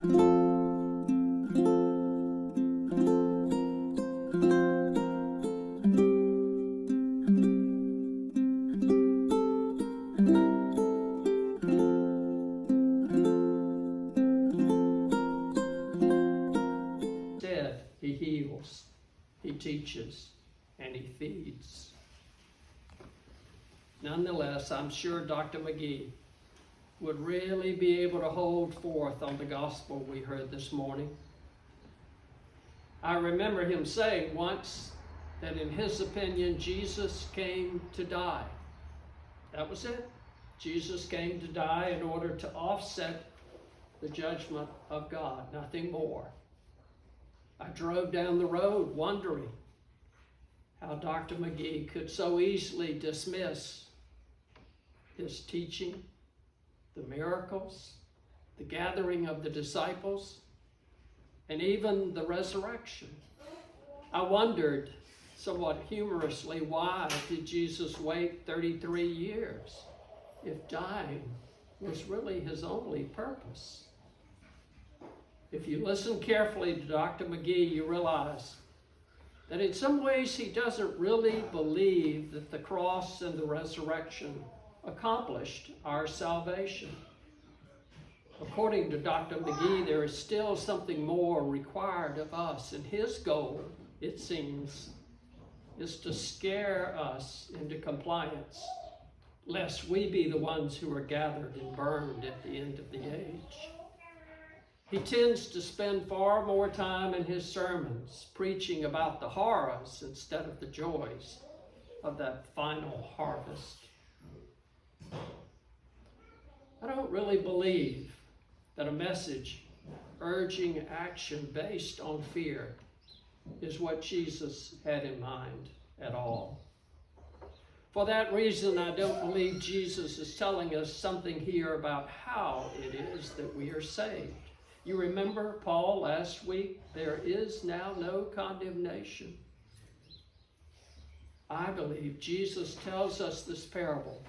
Instead, he heals, he teaches, and he feeds. Nonetheless, I'm sure Dr. McGee would really be able to hold forth on the gospel we heard this morning. I remember him saying once that in his opinion, Jesus came to die. That was it. Jesus came to die in order to offset the judgment of God, nothing more. I drove down the road wondering how Dr. McGee could so easily dismiss his teaching, the miracles, the gathering of the disciples, and even the resurrection. I wondered, somewhat humorously, why did Jesus wait 33 years if dying was really his only purpose? If you listen carefully to Dr. McGee, you realize that in some ways he doesn't really believe that the cross and the resurrection accomplished our salvation. According to Dr. McGee, there is still something more required of us, and his goal, it seems, is to scare us into compliance, lest we be the ones who are gathered and burned at the end of the age. He tends to spend far more time in his sermons preaching about the horrors instead of the joys of that final harvest. I don't really believe that a message urging action based on fear is what Jesus had in mind at all. For that reason, I don't believe Jesus is telling us something here about how it is that we are saved. You remember Paul last week, there is now no condemnation. I believe Jesus tells us this parable,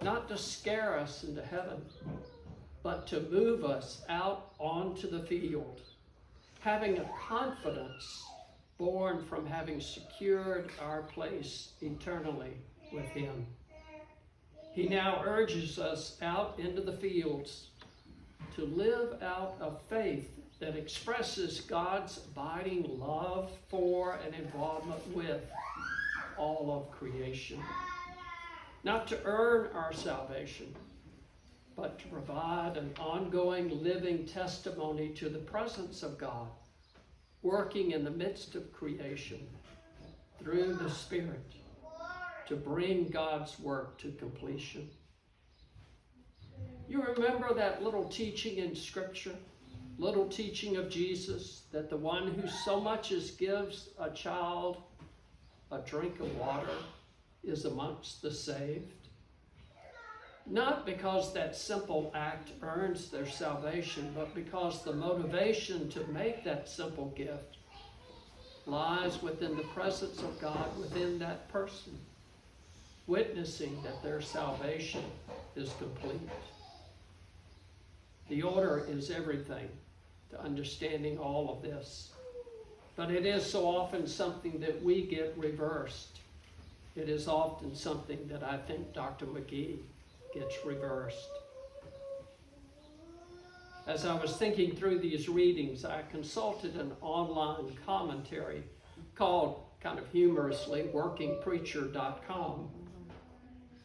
not to scare us into heaven, but to move us out onto the field, having a confidence born from having secured our place eternally with him. He now urges us out into the fields to live out a faith that expresses God's abiding love for and involvement with all of creation. Not to earn our salvation, but to provide an ongoing living testimony to the presence of God, working in the midst of creation through the Spirit to bring God's work to completion. You remember that little teaching in Scripture, little teaching of Jesus, that the one who so much as gives a child a drink of water is amongst the saved? Not because that simple act earns their salvation, but because the motivation to make that simple gift lies within the presence of God within that person, witnessing that their salvation is complete. The order is everything to understanding all of this. But it is so often something that we get reversed. It is often something that I think Dr. McGee gets reversed. As I was thinking through these readings, I consulted an online commentary called, kind of humorously, workingpreacher.com.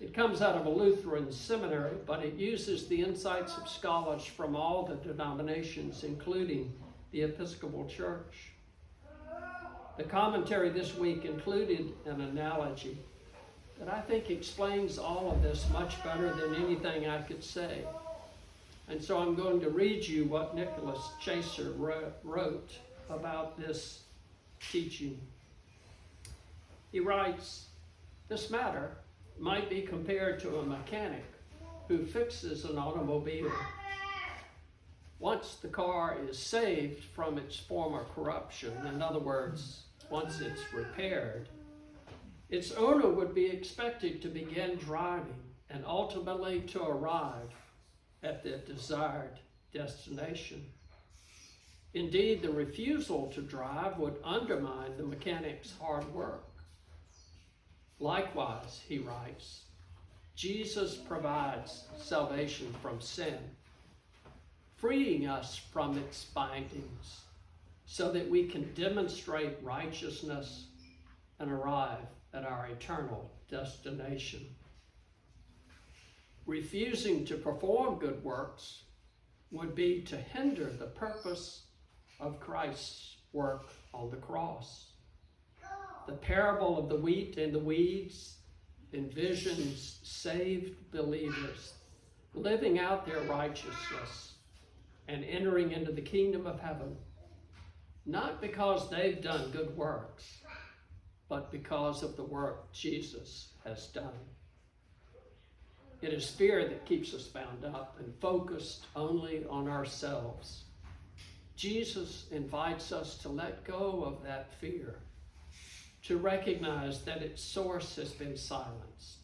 It comes out of a Lutheran seminary, but it uses the insights of scholars from all the denominations, including the Episcopal Church. The commentary this week included an analogy that I think explains all of this much better than anything I could say. And so I'm going to read you what Nicholas Chaser wrote about this teaching. He writes, "This matter might be compared to a mechanic who fixes an automobile. Once the car is saved from its former corruption, in other words, once it's repaired, its owner would be expected to begin driving and ultimately to arrive at the desired destination. Indeed, the refusal to drive would undermine the mechanic's hard work. Likewise, he writes, Jesus provides salvation from sin, freeing us from its bindings so that we can demonstrate righteousness and arrive at our eternal destination. Refusing to perform good works would be to hinder the purpose of Christ's work on the cross. The parable of the wheat and the weeds envisions saved believers living out their righteousness and entering into the kingdom of heaven, not because they've done good works, but because of the work Jesus has done. It is fear that keeps us bound up and focused only on ourselves. Jesus invites us to let go of that fear, to recognize that its source has been silenced,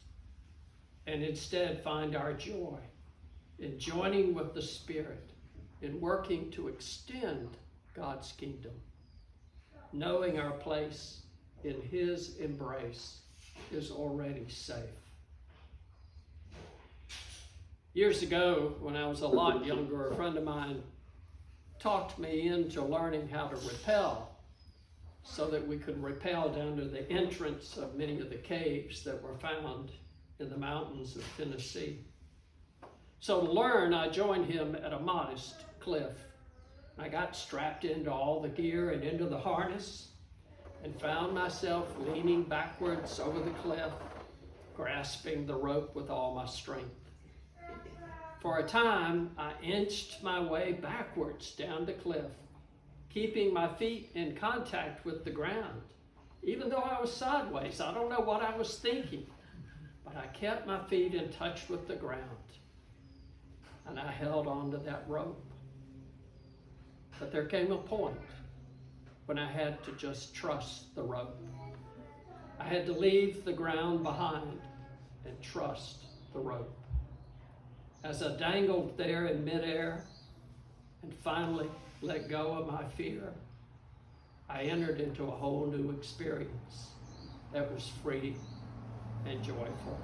and instead find our joy in joining with the Spirit in working to extend God's kingdom, knowing our place in His embrace is already safe. Years ago, when I was a lot younger, a friend of mine talked me into learning how to rappel so that we could rappel down to the entrance of many of the caves that were found in the mountains of Tennessee. So to learn, I joined him at a modest cliff. I got strapped into all the gear and into the harness and found myself leaning backwards over the cliff, grasping the rope with all my strength. For a time, I inched my way backwards down the cliff, keeping my feet in contact with the ground. Even though I was sideways, I don't know what I was thinking, but I kept my feet in touch with the ground, and I held on to that rope. But there came a point when I had to just trust the rope. I had to leave the ground behind and trust the rope. As I dangled there in midair and finally let go of my fear, I entered into a whole new experience that was free and joyful.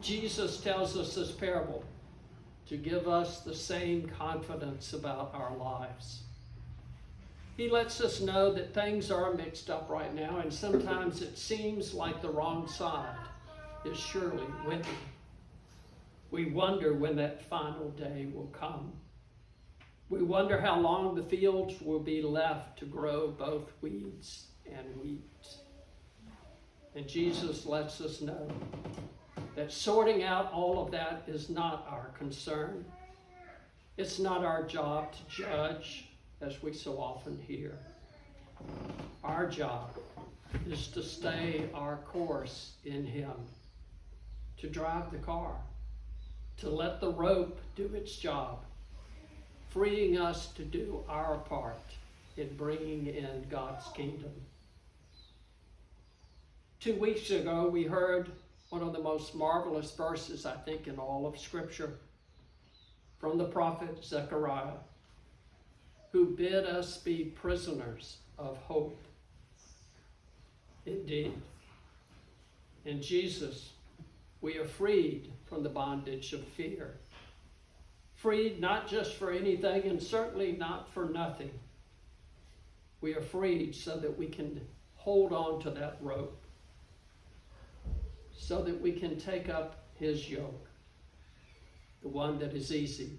Jesus tells us this parable to give us the same confidence about our lives. He lets us know that things are mixed up right now, and sometimes it seems like the wrong side is surely winning. We wonder when that final day will come. We wonder how long the fields will be left to grow both weeds and wheat. And Jesus lets us know that sorting out all of that is not our concern. It's not our job to judge, as we so often hear. Our job is to stay our course in Him, to drive the car, to let the rope do its job, freeing us to do our part in bringing in God's kingdom. 2 weeks ago, we heard one of the most marvelous verses, I think, in all of Scripture from the prophet Zechariah, who bid us be prisoners of hope. Indeed, in Jesus, we are freed from the bondage of fear. Freed not just for anything and certainly not for nothing. We are freed so that we can hold on to that rope, so that we can take up His yoke, the one that is easy,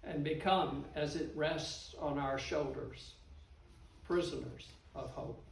and become, as it rests on our shoulders, prisoners of hope.